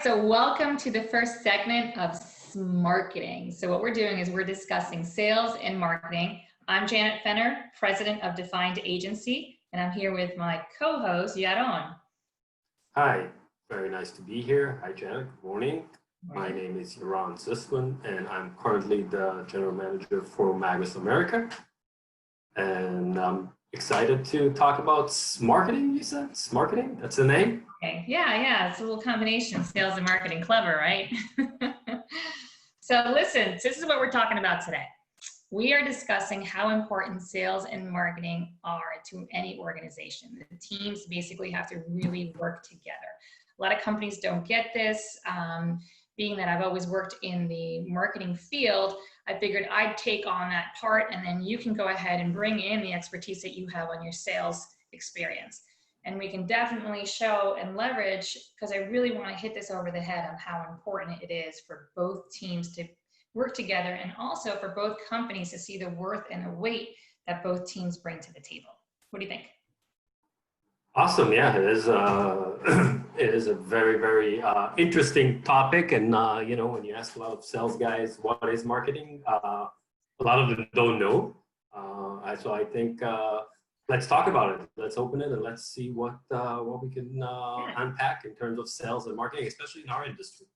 so welcome to the first segment of Smarketing. So what we're doing is we're discussing sales and marketing. I'm Janet Fenner, president of Defined Agency, and I'm here with my co-host, Yaron. Hi, very nice to be here. Hi, Janet. Good morning. My name is Yaron Zussman, and I'm currently the general manager for Magus America. And I'm excited to talk about Smarketing, you said? Smarketing? That's the name? Okay. Yeah. It's a little combination, sales and marketing. Clever, right? So listen, this is what we're talking about today. We are discussing how important sales and marketing are to any organization. The teams basically have to really work together. A lot of companies don't get this. Being that I've always worked in the marketing field, I figured I'd take on that part, and then you can go ahead and bring in the expertise that you have on your sales experience. And we can definitely show and leverage, because I really want to hit this over the head on how important it is for both teams to work together, and also for both companies to see the worth and the weight that both teams bring to the table. What do you think? Awesome. Yeah, it is a very, very interesting topic. And, when you ask a lot of sales guys, what is marketing? A lot of them don't know. So I think let's talk about it. Let's open it and let's see what we can unpack in terms of sales and marketing, especially in our industry.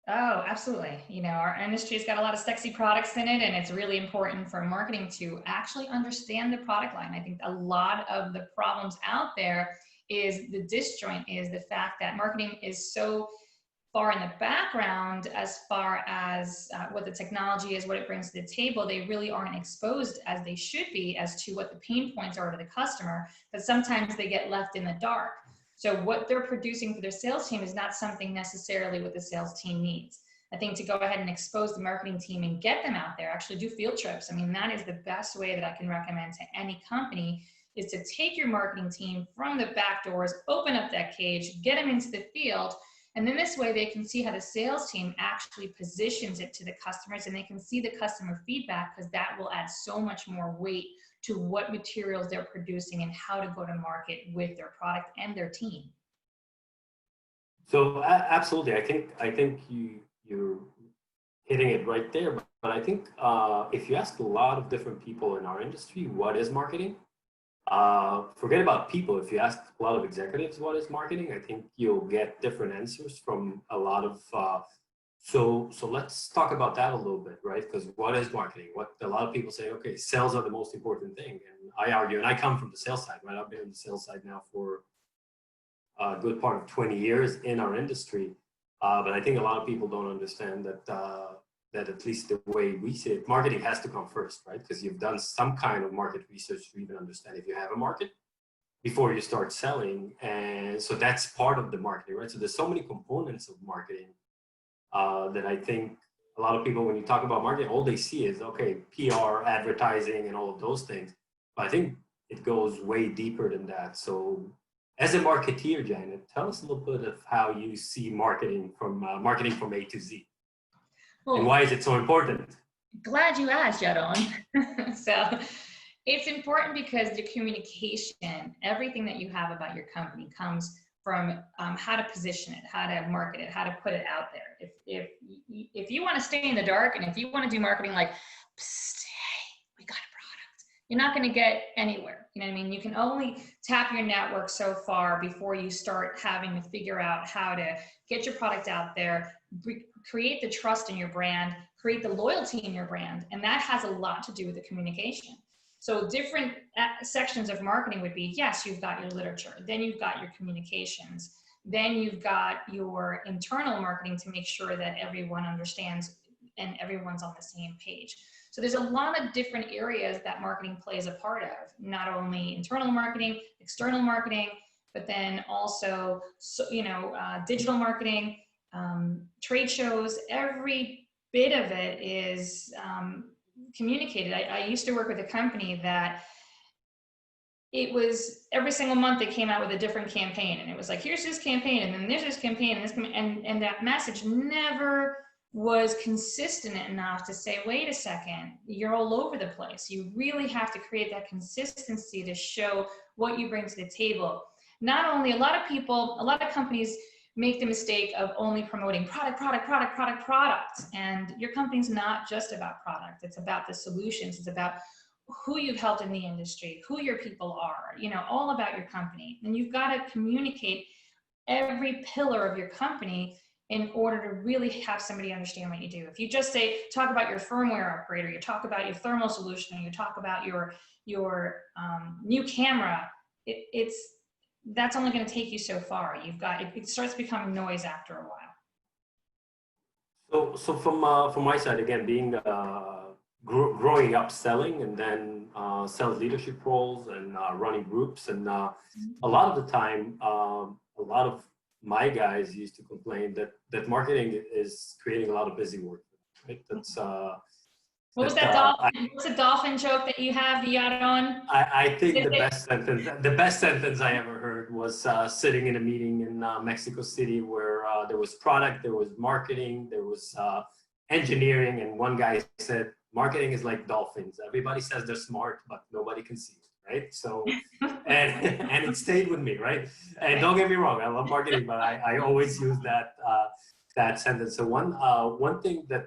Oh, absolutely. Our industry's got a lot of sexy products in it, and it's really important for marketing to actually understand the product line. I think a lot of the problems out there is the disjoint, is the fact that marketing is so far in the background as far as what the technology is, what it brings to the table. They really aren't exposed as they should be as to what the pain points are to the customer, but sometimes they get left in the dark. So what they're producing for their sales team is not something necessarily what the sales team needs. I think to go ahead and expose the marketing team and get them out there, actually do field trips. I mean, that is the best way that I can recommend to any company, is to take your marketing team from the back doors, open up that cage, get them into the field, and then this way they can see how the sales team actually positions it to the customers, and they can see the customer feedback, because that will add so much more weight to what materials they're producing and how to go to market with their product and their team. So absolutely, I think you're hitting it right there. But I think if you ask a lot of different people in our industry, what is marketing? Forget about people. If you ask a lot of executives what is marketing, I think you'll get different answers from a lot of. So let's talk about that a little bit, right? Because what is marketing? What a lot of people say, okay, sales are the most important thing, and I argue, and I come from the sales side, right? I've been in the sales side now for a good part of 20 years in our industry, but I think a lot of people don't understand that. That at least the way we see it, marketing has to come first, right? Because you've done some kind of market research to even understand if you have a market before you start selling. And so that's part of the marketing, right? So there's so many components of marketing that I think a lot of people, when you talk about marketing, all they see is, okay, PR, advertising, and all of those things. But I think it goes way deeper than that. So as a marketeer, Janet, tell us a little bit of how you see marketing from A to Z. Well, and why is it so important? Glad you asked, Yaron. So it's important because the communication, everything that you have about your company comes from how to position it, how to market it, how to put it out there. If you want to stay in the dark, and if you want to do marketing like, psst, hey, we got a product, you're not going to get anywhere. You know what I mean? You can only tap your network so far before you start having to figure out how to get your product out there, create the trust in your brand, create the loyalty in your brand. And that has a lot to do with the communication. So different sections of marketing would be, yes, you've got your literature, then you've got your communications, then you've got your internal marketing to make sure that everyone understands and everyone's on the same page. So there's a lot of different areas that marketing plays a part of, not only internal marketing, external marketing, but then also, digital marketing, trade shows. Every bit of it is communicated. I used to work with a company that it was every single month they came out with a different campaign, and it was like, here's this campaign, and then there's this campaign, and this and that message never was consistent enough to say, wait a second, you're all over the place. You really have to create that consistency to show what you bring to the table. Not only a lot of companies make the mistake of only promoting product. And your company's not just about product. It's about the solutions. It's about who you've helped in the industry, who your people are, you know, all about your company. And you've got to communicate every pillar of your company in order to really have somebody understand what you do. If you just say, talk about your firmware upgrade, or you talk about your thermal solution, or you talk about your new camera, that's only going to take you so far. It starts becoming noise after a while. So from my side, again, being growing up selling, and then sales leadership roles, and running groups, and a lot of the time, a lot of my guys used to complain that marketing is creating a lot of busy work, right? That's what was that dolphin? What's the dolphin joke that you have, Yaron? I think the best sentence I ever heard was sitting in a meeting in Mexico City where there was product, there was marketing, there was engineering, and one guy said, marketing is like dolphins. Everybody says they're smart, but nobody can see it, right? So, and it stayed with me, right? And don't get me wrong, I love marketing, but I always use that sentence. So one thing that,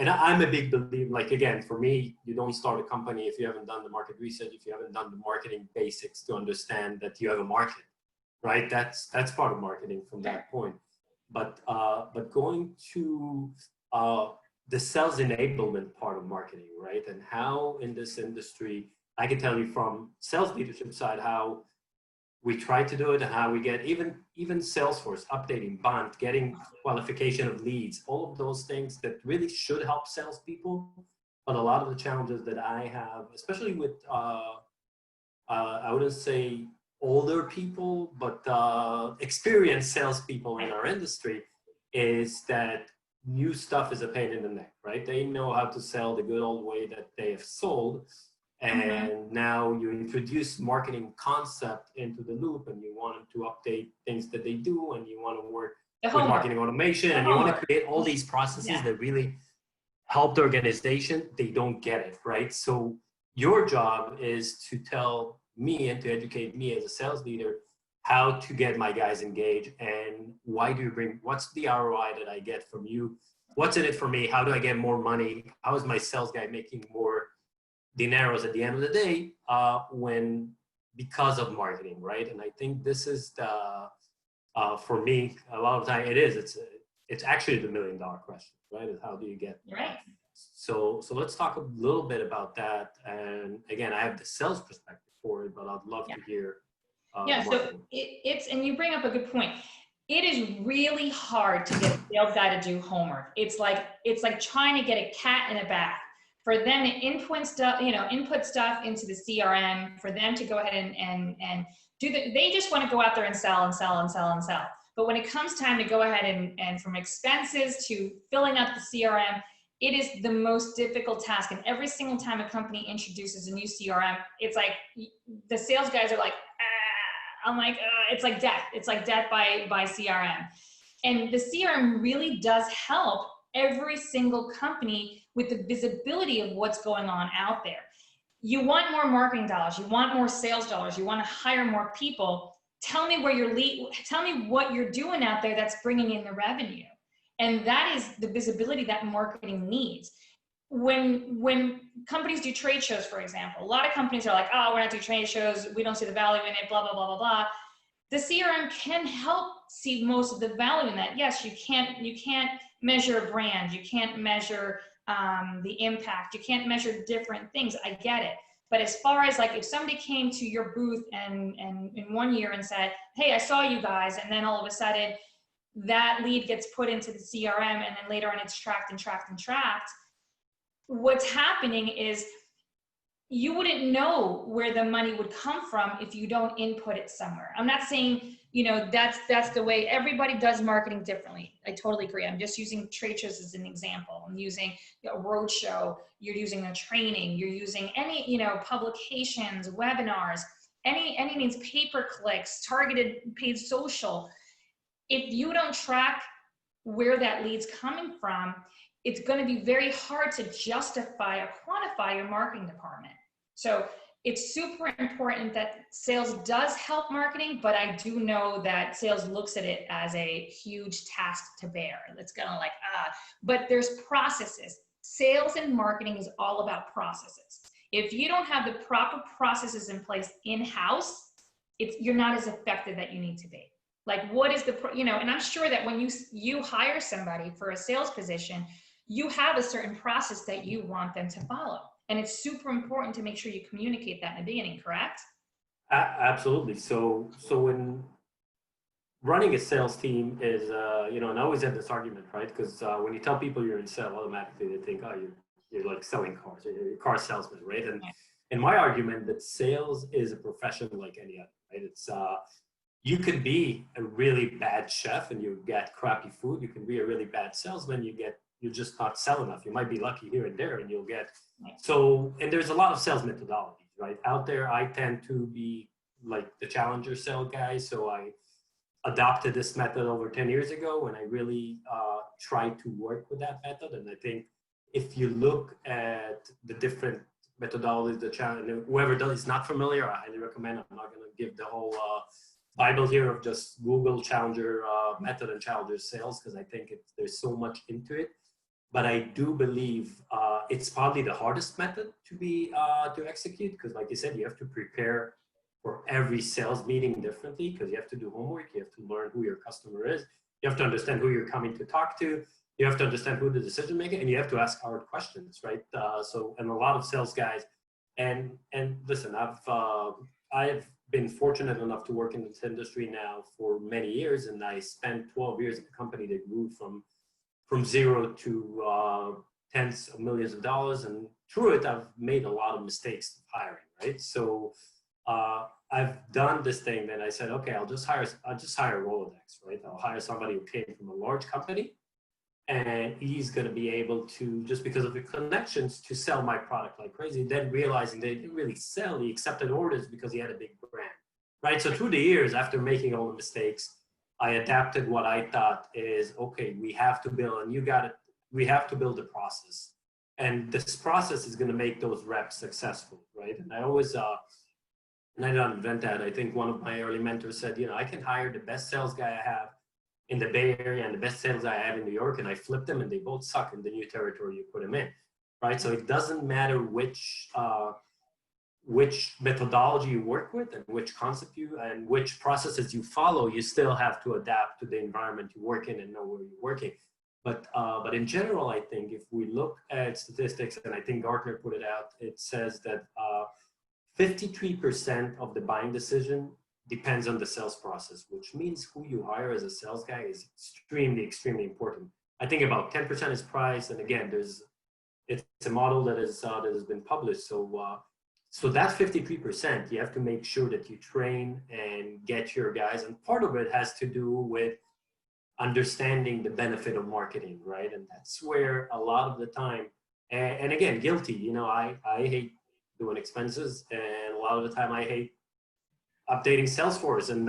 and I'm a big believer, like, again, for me, you don't start a company if you haven't done the market research, if you haven't done the marketing basics to understand that you have a market, right? That's part of marketing from that point. But going to the sales enablement part of marketing, right? And how in this industry, I can tell you from sales leadership side, how we try to do it, and how we get even Salesforce updating, bond, getting qualification of leads, all of those things that really should help salespeople. But a lot of the challenges that I have, especially with, I wouldn't say older people, but experienced salespeople in our industry, is that new stuff is a pain in the neck, right? They know how to sell the good old way that they have sold. And now you introduce marketing concept into the loop, and you want them to update things that they do, and you want to work with marketing automation, and you want to create all these processes that really help the organization. They don't get it, right? So your job is to tell me and to educate me as a sales leader how to get my guys engaged, and what's the ROI that I get from you? What's in it for me? How do I get more money? How is my sales guy making more dineros at the end of the day because of marketing, right? And I think this is for me, a lot of the time it's actually the $1 million question, right? Is how do you get right? So let's talk a little bit about that. And again, I have the sales perspective for it, but I'd love to hear. So and you bring up a good point. It is really hard to get a sales guy to do homework. It's like trying to get a cat in a bag. For them to input stuff into the CRM, for them to go ahead and do they just want to go out there and sell. But when it comes time to go ahead and from expenses to filling up the CRM, it is the most difficult task. And every single time a company introduces a new CRM, it's like the sales guys are like, I'm like, it's like death. It's like death by CRM. And the CRM really does help every single company with the visibility of what's going on out there. You want more marketing dollars, you want more sales dollars, you want to hire more people. Tell me tell me what you're doing out there that's bringing in the revenue. And that is the visibility that marketing needs. When companies do trade shows, for example, a lot of companies are like, oh, we're not doing trade shows, we don't see the value in it, blah, blah, blah, blah, blah. The CRM can help see most of the value in that. Yes, you can't measure a brand, you can't measure the impact, you can't measure different things, I get it. But as far as like if somebody came to your booth and in 1 year and said, hey, I saw you guys, and then all of a sudden that lead gets put into the CRM, and then later on it's tracked, what's happening is you wouldn't know where the money would come from if you don't input it somewhere. I'm not saying, that's the way everybody does marketing differently. I totally agree. I'm just using trade shows as an example. I'm using a road show. You're using a training. You're using any, publications, webinars, any means, pay-per-clicks, targeted paid social. If you don't track where that lead's coming from, it's going to be very hard to justify or quantify your marketing department. So it's super important that sales does help marketing, but I do know that sales looks at it as a huge task to bear. It's kind of like, but there's processes. Sales and marketing is all about processes. If you don't have the proper processes in place in-house, you're not as effective that you need to be. Like, what is the, and I'm sure that when you hire somebody for a sales position, you have a certain process that you want them to follow. And it's super important to make sure you communicate that in the beginning, correct? Absolutely. So when running a sales team is, and I always have this argument, right? Because when you tell people you're in sales, automatically they think, oh, you're like selling cars, you're a car salesman, right? And my argument that sales is a profession like any other, right? It's you could be a really bad chef and you get crappy food. You can be a really bad salesman. You're just not selling enough. You might be lucky here and there, and you'll get and there's a lot of sales methodologies, right? Out there, I tend to be like the challenger sale guy, so I adopted this method over 10 years ago, and I really tried to work with that method. And I think if you look at the different methodologies, the challenge, whoever is not familiar, I highly recommend. I'm not going to give the whole Bible here of just Google challenger method and challenger sales, because I think there's so much into it. But I do believe it's probably the hardest method to execute, because like you said, you have to prepare for every sales meeting differently, because you have to do homework, you have to learn who your customer is, you have to understand who you're coming to talk to, you have to understand who the decision maker, and you have to ask hard questions, right? And a lot of sales guys, and listen, I've been fortunate enough to work in this industry now for many years, and I spent 12 years at a company that grew from zero to tens of millions of dollars, and through it, I've made a lot of mistakes hiring, right? So I've done this thing that I said, okay, I'll just hire Rolodex, right? I'll hire somebody who came from a large company, and he's going to be able to, just because of the connections, to sell my product like crazy. Then realizing they didn't really sell, he accepted orders because he had a big brand, right? So through the years, after making all the mistakes, I adapted what I thought is, okay, we have to build, and we have to build a process. And this process is going to make those reps successful, right? And I always, and I didn't invent that. I think one of my early mentors said, I can hire the best sales guy I have in the Bay Area and the best sales guy I have in New York, and I flip them and they both suck in the new territory you put them in, right? So it doesn't matter which methodology you work with and which concept and which processes you follow, you still have to adapt to the environment you work in and know where you're working. But in general, I think if we look at statistics, and I think Gartner put it out, it says that 53% of the buying decision depends on the sales process, which means who you hire as a sales guy is extremely, extremely important. I think about 10% is price, and again, it's a model that has been published. So that's 53%. You have to make sure that you train and get your guys, and part of it has to do with understanding the benefit of marketing, right? And that's where a lot of the time, and again, guilty. I hate doing expenses, and a lot of the time I hate updating Salesforce, and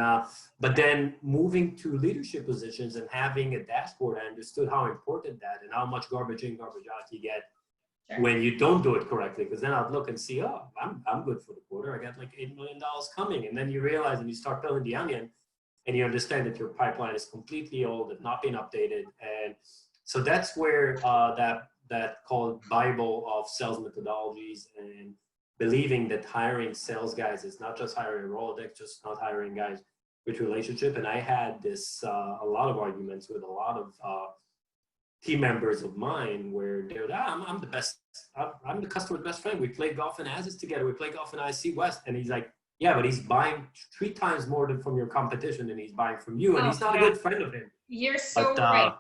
but then moving to leadership positions and having a dashboard, I understood how important that and how much garbage in, garbage out you get when you don't do it correctly. Because then I'd look and see, oh, I'm good for the quarter. I got like $8 million coming, and then you realize, and you start peeling the onion, and you understand that your pipeline is completely old and not being updated. And so that's where that called Bible of sales methodologies, and believing that hiring sales guys is not just hiring a Rolodex, just not hiring guys with relationship. And I had this a lot of arguments with a lot of team members of mine where they're like, I'm the best, I'm the customer's best friend. We play golf in Azes together. We play golf in IC West. And he's like, yeah, but he's buying 3 times more than from your competition than he's buying from you. And he's not a good friend of him. You're so right.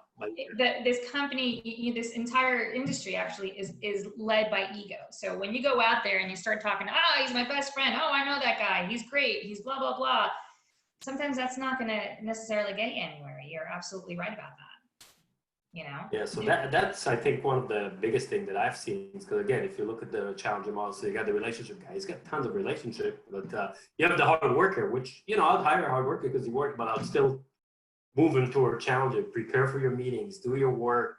This company, this entire industry actually is led by ego. So when you go out there and you start talking, oh, he's my best friend. Oh, I know that guy. He's great. He's blah, blah, blah. Sometimes that's not going to necessarily get you anywhere. You're absolutely right about that. Yeah, so that's, I think, one of the biggest things that I've seen. Because again, if you look at the challenger model, so you got the relationship guy, he's got tons of relationship, but you have the hard worker, which, I'd hire a hard worker because he worked, but I'll still move him toward challenger, prepare for your meetings, do your work.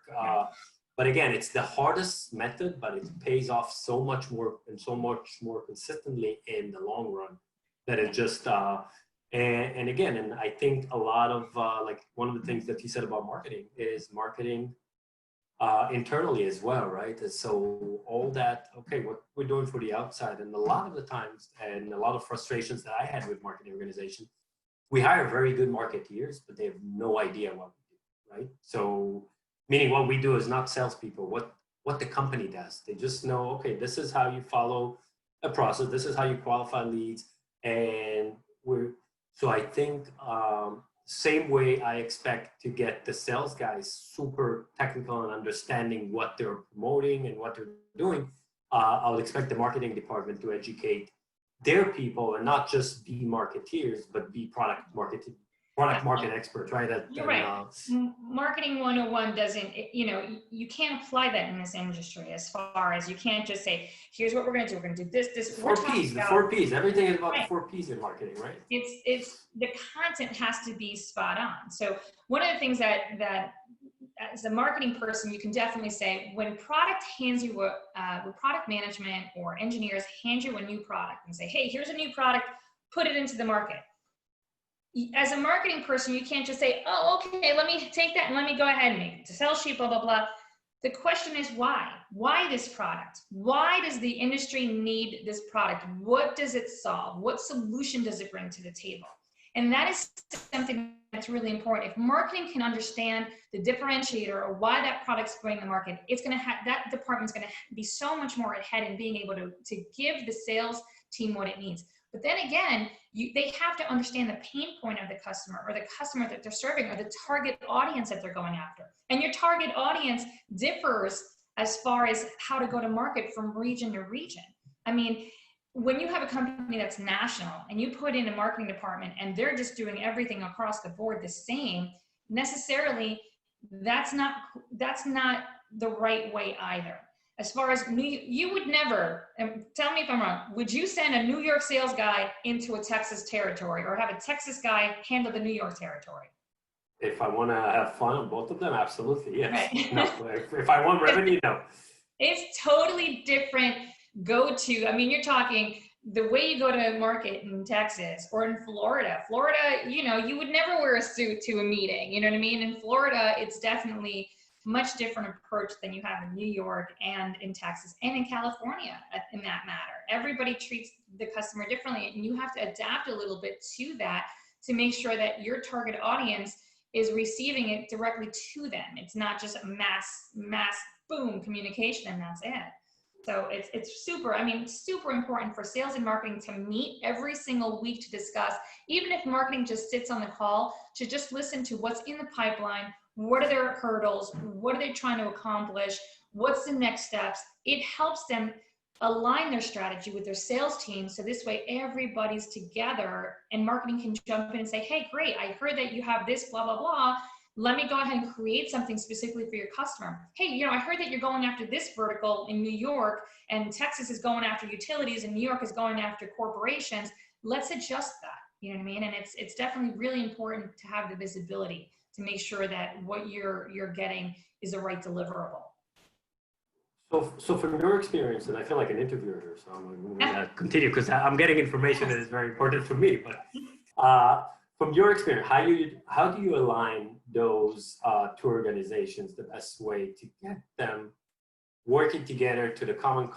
But again, it's the hardest method, but it pays off so much more and so much more consistently in the long run that it just, and again, and I think a lot of, like one of the things that you said about marketing is marketing internally as well, right? And so all that, okay, what we're doing for the outside, and a lot of the times, and a lot of frustrations that I had with marketing organizations, we hire very good marketeers, but they have no idea what we do, right? So, meaning what we do is not salespeople, what the company does. They just know, okay, this is how you follow a process, this is how you qualify leads, and so I think same way I expect to get the sales guys super technical and understanding what they're promoting and what they're doing, I would expect the marketing department to educate their people and not just be marketeers, but be product market experts, right? You're right. Marketing 101 doesn't, you can't apply that in this industry as far as you can't just say, here's what we're going to do. We're going to do this. The 4 Ps. Everything is about the 4 Ps in marketing, right? It's the content has to be spot on. So one of the things that as a marketing person, you can definitely say when product hands you when product management or engineers hand you a new product and say, hey, here's a new product, put it into the market. As a marketing person, you can't just say, oh, okay, let me take that and let me go ahead and make it. It's a sales sheet, blah, blah, blah. The question is why? Why this product? Why does the industry need this product? What does it solve? What solution does it bring to the table? And that is something that's really important. If marketing can understand the differentiator or why that product's going to the market, it's going to have, that department's going to be so much more ahead in being able to give the sales team what it needs. But then again, they have to understand the pain point of the customer or the customer that they're serving or the target audience that they're going after. And your target audience differs as far as how to go to market from region to region. I mean, when you have a company that's national and you put in a marketing department and they're just doing everything across the board the same, necessarily that's not the right way either. As far as you would never, and tell me if I'm wrong, would you send a New York sales guy into a Texas territory or have a Texas guy handle the New York territory? If I want to have fun on both of them, absolutely, yes. Right. No, if I want revenue, no. It's totally different go-to. I mean, you're talking the way you go to market in Texas or in Florida. Florida, you would never wear a suit to a meeting. You know what I mean? In Florida, it's definitely much different approach than you have in New York and in Texas and in California in that matter. Everybody treats the customer differently and you have to adapt a little bit to that to make sure that your target audience is receiving it directly to them. It's not just a mass boom communication and that's it. So it's super important for sales and marketing to meet every single week to discuss, even if marketing just sits on the call, to just listen to what's in the pipeline. What are their hurdles? What are they trying to accomplish? What's the next steps? It helps them align their strategy with their sales team. So this way everybody's together and marketing can jump in and say, hey, great, I heard that you have this, blah, blah, blah. Let me go ahead and create something specifically for your customer. Hey, I heard that you're going after this vertical in New York and Texas is going after utilities and New York is going after corporations. Let's adjust that. You know what I mean? And it's definitely really important to have the visibility to make sure that what you're getting is the right deliverable. So from your experience, and I feel like an interviewer here, so I'm going to continue because I'm getting information that is very important for me. But from your experience, how do you align those two organizations the best way to get them working together to the common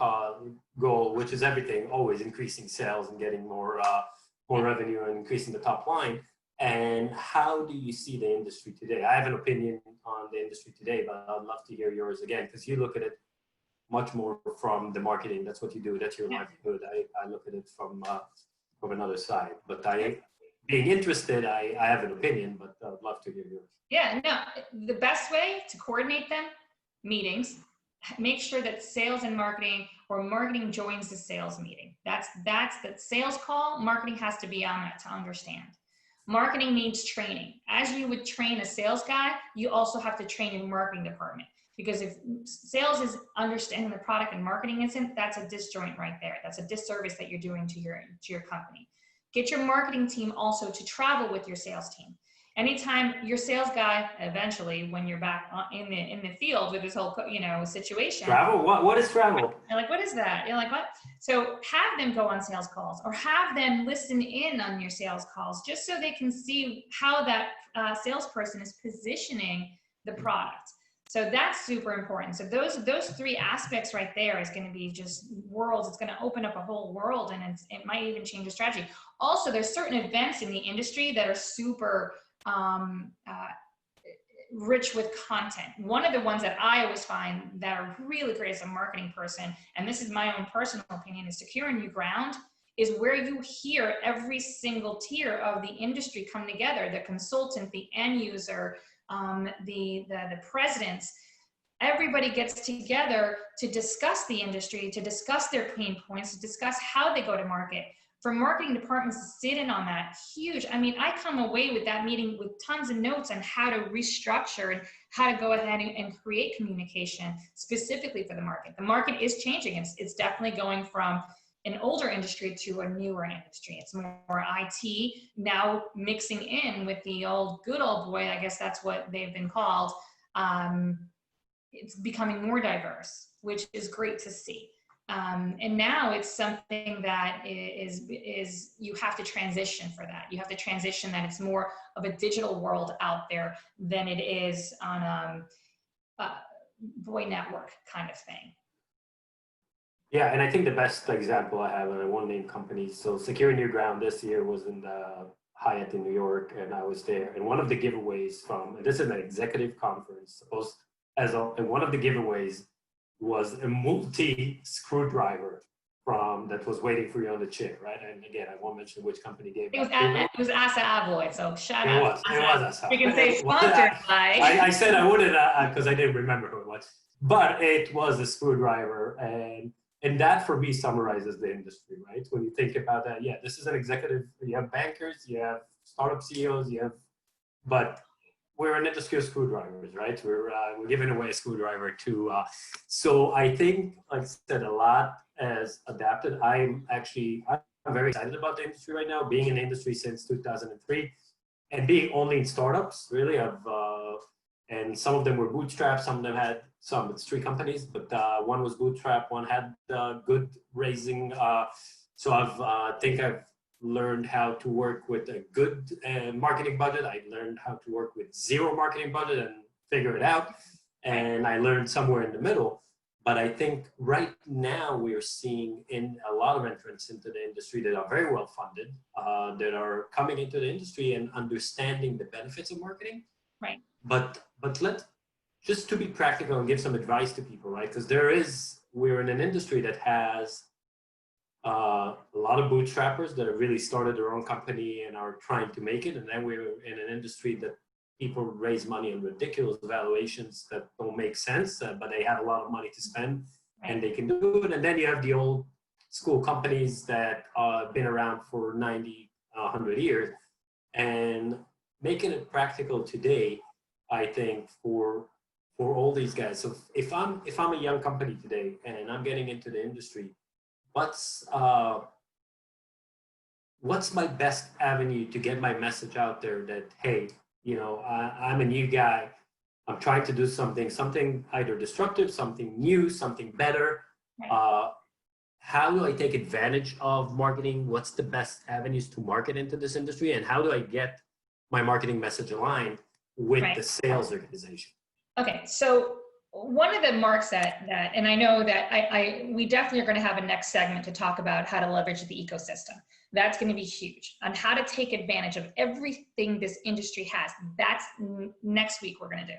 goal, which is everything, always increasing sales and getting more revenue and increasing the top line? And how do you see the industry today? I have an opinion on the industry today, but I'd love to hear yours again, because you look at it much more from the marketing. That's what you do. That's your livelihood. I look at it from another side. But being interested, I have an opinion, but I'd love to hear yours. Yeah, no, the best way to coordinate them, meetings, make sure that sales and marketing or marketing joins the sales meeting. That's the sales call. Marketing has to be on that to understand. Marketing needs training. As you would train a sales guy, you also have to train your marketing department. Because if sales is understanding the product and marketing isn't, that's a disjoint right there. That's a disservice that you're doing to your company. Get your marketing team also to travel with your sales team. anytime your sales guy, eventually, when you're back in the field with this whole, situation. Travel? What is travel? You're like, what is that? You're like, what? So have them go on sales calls, or have them listen in on your sales calls, just so they can see how that salesperson is positioning the product. So that's super important. So those three aspects right there is going to be just worlds. It's going to open up a whole world, and it might even change the strategy. Also, there's certain events in the industry that are super rich with content. One of the ones that I always find that are really great as a marketing person, and this is my own personal opinion, is Securing New Ground, is where you hear every single tier of the industry come together, the consultant, the end user, the presidents. Everybody gets together to discuss the industry, to discuss their pain points, to discuss how they go to market. For marketing departments to sit in on that, huge. I mean, I come away with that meeting with tons of notes on how to restructure and how to go ahead and create communication specifically for the market. The market is changing. It's definitely going from an older industry to a newer industry. It's more IT now mixing in with the good old boy. I guess that's what they've been called. It's becoming more diverse, which is great to see. And now it's something that is you have to transition for that. You have to transition that it's more of a digital world out there than it is on a boy network kind of thing. Yeah, and I think the best example I have, and I won't name companies. So Securing New Ground this year was in the Hyatt in New York, and I was there. And one of the giveaways this is an executive conference, and one of the giveaways was a multi-screwdriver that was waiting for you on the chair, right? And again, I won't mention which company gave it. It was Asa Abloy, so shout out. It was Asa. You can say sponsored by. I said I wouldn't because I didn't remember who it was, but it was a screwdriver, and that for me summarizes the industry, right? When you think about that, yeah, this is an executive. You have bankers, you have startup CEOs, but we're an industry of screwdrivers, right? We're giving away a screwdriver to. So I think, like I said, a lot has adapted. I'm very excited about the industry right now, being in the industry since 2003, and being only in startups. Really, and some of them were bootstrapped. Some of them had it's 3 companies, but one was bootstrap. One had good raising. So I think I've learned how to work with a good marketing budget. I learned how to work with 0 marketing budget and figure it out. And I learned somewhere in the middle. But I think right now we are seeing in a lot of entrants into the industry that are very well funded, that are coming into the industry and understanding the benefits of marketing. Right. But just to be practical and give some advice to people, right? Because we're in an industry that has a lot of bootstrappers that have really started their own company and are trying to make it. And then we're in an industry that people raise money on ridiculous valuations that don't make sense, but they have a lot of money to spend and they can do it. And then you have the old school companies that have been around for 90, 100 years. And making it practical today, I think, for all these guys. So if I'm a young company today and I'm getting into the industry, what's my best avenue to get my message out there that, hey, I'm a new guy. I'm trying to do something either disruptive, something new, something better. How do I take advantage of marketing? What's the best avenues to market into this industry? And how do I get my marketing message aligned with the sales organization? Okay, so one of the marks that and I know that we definitely are going to have a next segment to talk about how to leverage the ecosystem. That's going to be huge on how to take advantage of everything this industry has. That's next week we're going to do.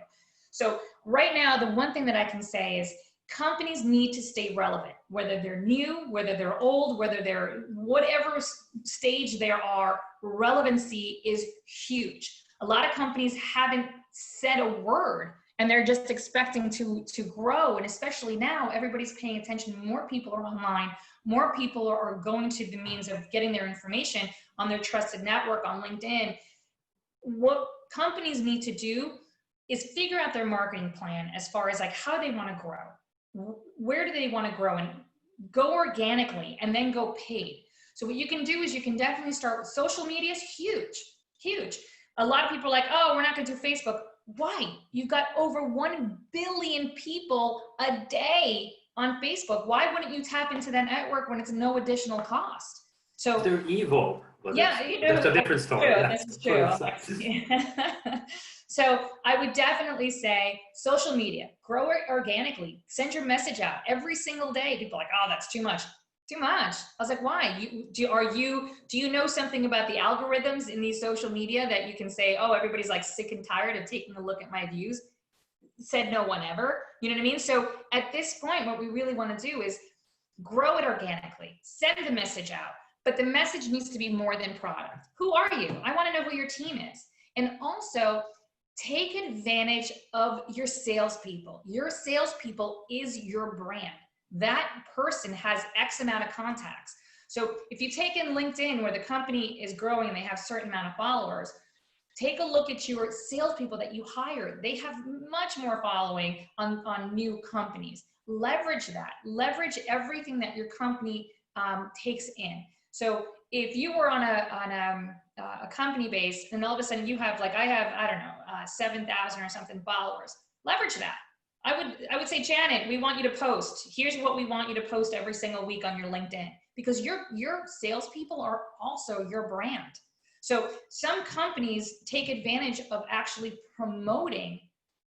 So right now, the one thing that I can say is companies need to stay relevant, whether they're new, whether they're old, whether they're whatever stage they are, relevancy is huge. A lot of companies haven't said a word and they're just expecting to grow. And especially now, everybody's paying attention. More people are online. More people are going to the means of getting their information on their trusted network, on LinkedIn. What companies need to do is figure out their marketing plan as far as like how they want to grow. Where do they want to grow, and go organically and then go paid. So what you can do is you can definitely start with social media. Is huge, huge. a lot of people are like, oh, we're not going to do Facebook. Why? You've got over 1 billion people a day on Facebook. Why wouldn't you tap into that network when it's no additional cost? So they're evil. But yeah, that's a different story. True. Yeah. This is true. So I would definitely say social media, grow it organically, send your message out every single day. People are like, oh, that's too much. Too much. I was like, why? Do you know something about the algorithms in these social media that you can say, oh, everybody's like sick and tired of taking a look at my views? Said no one ever. You know what I mean? So at this point, what we really want to do is grow it organically, send the message out, but the message needs to be more than product. Who are you? I want to know who your team is. And also take advantage of your salespeople. Your salespeople is your brand. That person has X amount of contacts. So if you take in LinkedIn where the company is growing and they have a certain amount of followers, take a look at your salespeople that you hired. They have much more following on new companies. Leverage that. Leverage everything that your company takes in. So if you were on a company base and all of a sudden you have, like I have, I don't know, 7,000 or something followers, leverage that. I would say, Janet, we want you to post. Here's what we want you to post every single week on your LinkedIn, because your salespeople are also your brand. So some companies take advantage of actually promoting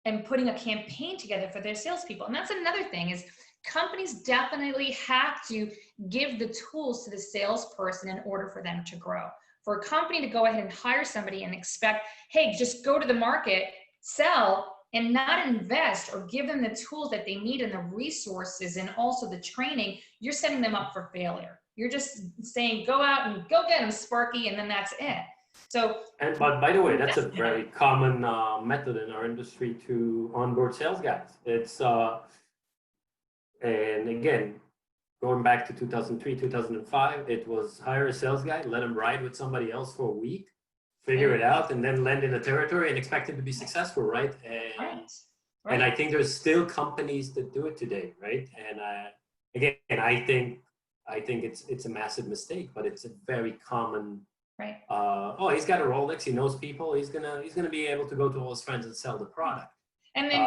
and putting a campaign together for their salespeople. And that's another thing, is companies definitely have to give the tools to the salesperson in order for them to grow. For a company to go ahead and hire somebody and expect, hey, just go to the market, sell, and not invest or give them the tools that they need and the resources and also the training, you're setting them up for failure. You're just saying, go out and go get them, Sparky, and then that's it. So, but by the way, that's a very common method in our industry to onboard sales guys. It's and again, going back to 2003, 2005, it was hire a sales guy, let him ride with somebody else for a week, figure it out, and then land in a territory and expect it to be successful, right? And, and I think there's still companies that do it today, right? And again, I think it's a massive mistake, but it's a very common. Right. Oh, he's got a Rolex. He knows people. He's gonna be able to go to all his friends and sell the product. And then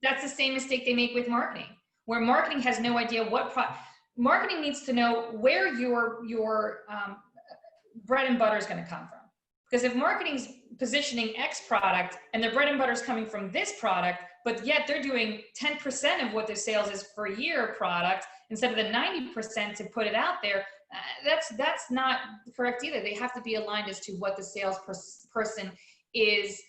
that's the same mistake they make with marketing, where marketing has no idea what marketing needs to know where your bread and butter is going to come from. Because if marketing's positioning X product and their bread and butter is coming from this product, but yet they're doing 10% of what their sales is per year product instead of the 90% to put it out there, that's not correct either. They have to be aligned as to what the sales person is.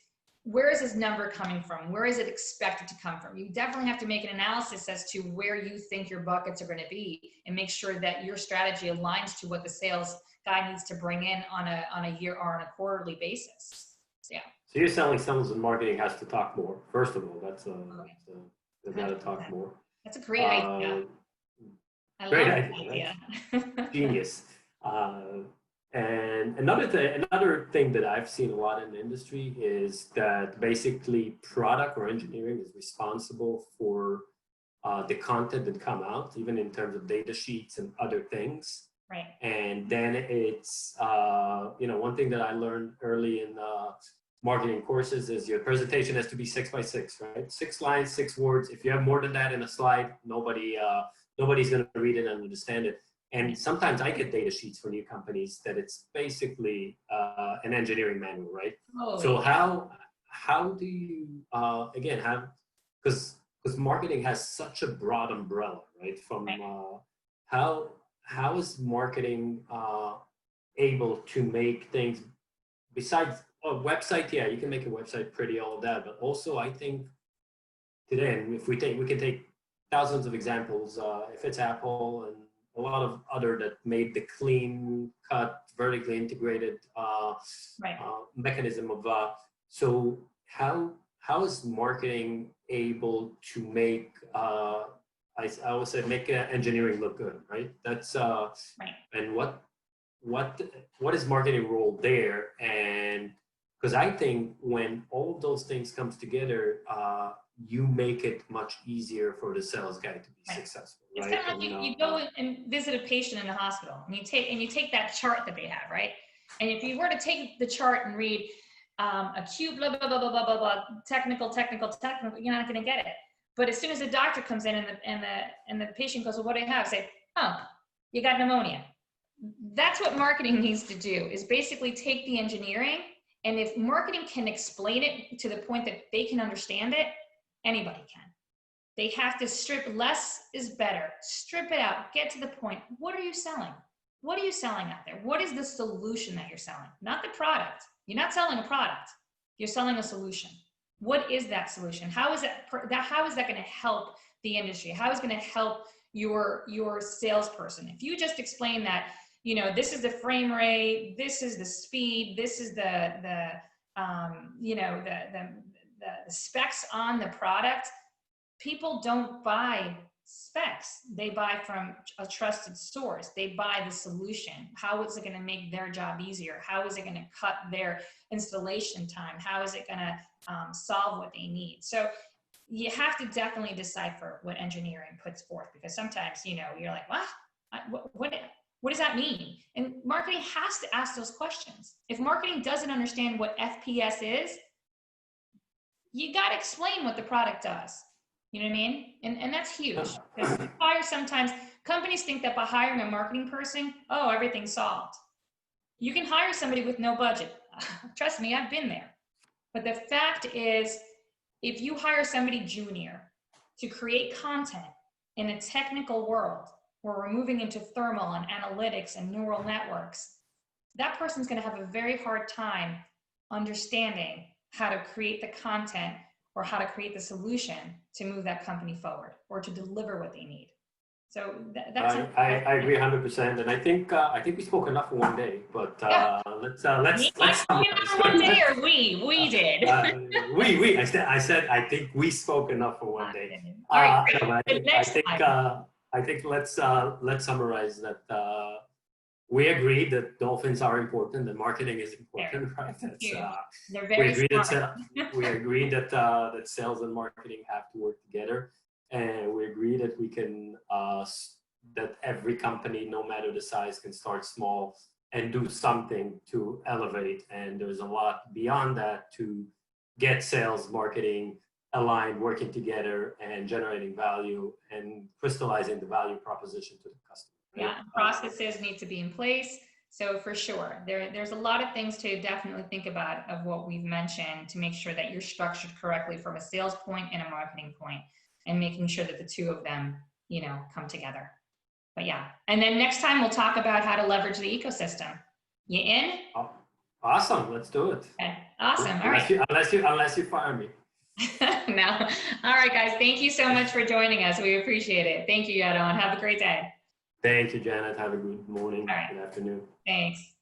Where is his number coming from? Where is it expected to come from? You definitely have to make an analysis as to where you think your buckets are going to be and make sure that your strategy aligns to what the sales guy needs to bring in on a year or on a quarterly basis. Yeah. So you're selling sales and marketing has to talk more. First of all, they've got to talk more. That's a great idea. Great idea. Right? Genius. And another thing that I've seen a lot in the industry is that basically product or engineering is responsible for the content that come out, even in terms of data sheets and other things. Right. And then it's, one thing that I learned early in marketing courses is your presentation has to be 6 by 6, right? 6 lines, 6 words. If you have more than that in a slide, nobody's going to read it and understand it. And sometimes I get data sheets for new companies that it's basically an engineering manual, right? Oh, so yeah. How do you again have, because marketing has such a broad umbrella, right? From how is marketing able to make things besides a website? Yeah, you can make a website pretty, all of that, but also I think today, and if we can take thousands of examples, if it's Apple and a lot of other that made the clean cut, vertically integrated mechanism of, so how is marketing able to make, I always say, make engineering look good, right? That's, and what is marketing role there? And because I think when all of those things comes together, you make it much easier for the sales guy to be successful. It's right? kind of like you go and visit a patient in the hospital, and you take that chart that they have, right? And if you were to take the chart and read acute, blah, blah, blah, blah, blah, blah, blah, technical, you're not going to get it. But as soon as the doctor comes in and the patient goes, well, what do you have? Say, oh, you got pneumonia. That's what marketing needs to do, is basically take the engineering, and if marketing can explain it to the point that they can understand it, anybody can. They have to strip, less is better. Strip it out, get to the point. What are you selling? What are you selling out there? What is the solution that you're selling? Not the product. You're not selling a product. You're selling a solution. What is that solution? How is that going to help the industry? How is it going to help your salesperson? If you just explain that, you know, this is the frame rate, this is the speed, this is the specs on the product, people don't buy specs. They buy from a trusted source. They buy the solution. How is it going to make their job easier? How is it going to cut their installation time? How is it going to solve what they need? So you have to definitely decipher what engineering puts forth, because sometimes, you know, you're like, what does that mean? And marketing has to ask those questions. If marketing doesn't understand what FPS is, you got to explain what the product does. You know what I mean? And that's huge. Because sometimes companies think that by hiring a marketing person, oh, everything's solved. You can hire somebody with no budget. Trust me, I've been there. But the fact is, if you hire somebody junior to create content in a technical world where we're moving into thermal and analytics and neural networks, that person's going to have a very hard time understanding how to create the content or how to create the solution to move that company forward or to deliver what they need. So that's I agree 100%, and I think we spoke enough for one day. But yeah. let's one day, or we did. I said I think we spoke enough for one day. All right, I think let's summarize that. We agree that dolphins are important, that marketing is important, right? They're very smart. We agree that that sales and marketing have to work together, and we agree that we can that every company, no matter the size, can start small and do something to elevate. And there's a lot beyond that to get sales, marketing aligned, working together, and generating value and crystallizing the value proposition to the customer. Right? Yeah, processes need to be in place. So for sure, there's a lot of things to definitely think about of what we've mentioned to make sure that you're structured correctly from a sales point and a marketing point, and making sure that the two of them, you know, come together. But yeah, and then next time we'll talk about how to leverage the ecosystem. You in? Oh, awesome, let's do it. Okay. Awesome. All right. Unless you fire me. No. All right, guys. Thank you so much for joining us. We appreciate it. Thank you, Yaron. Have a great day. Thank you, Janet. Have a good morning. All right. Good afternoon. Thanks.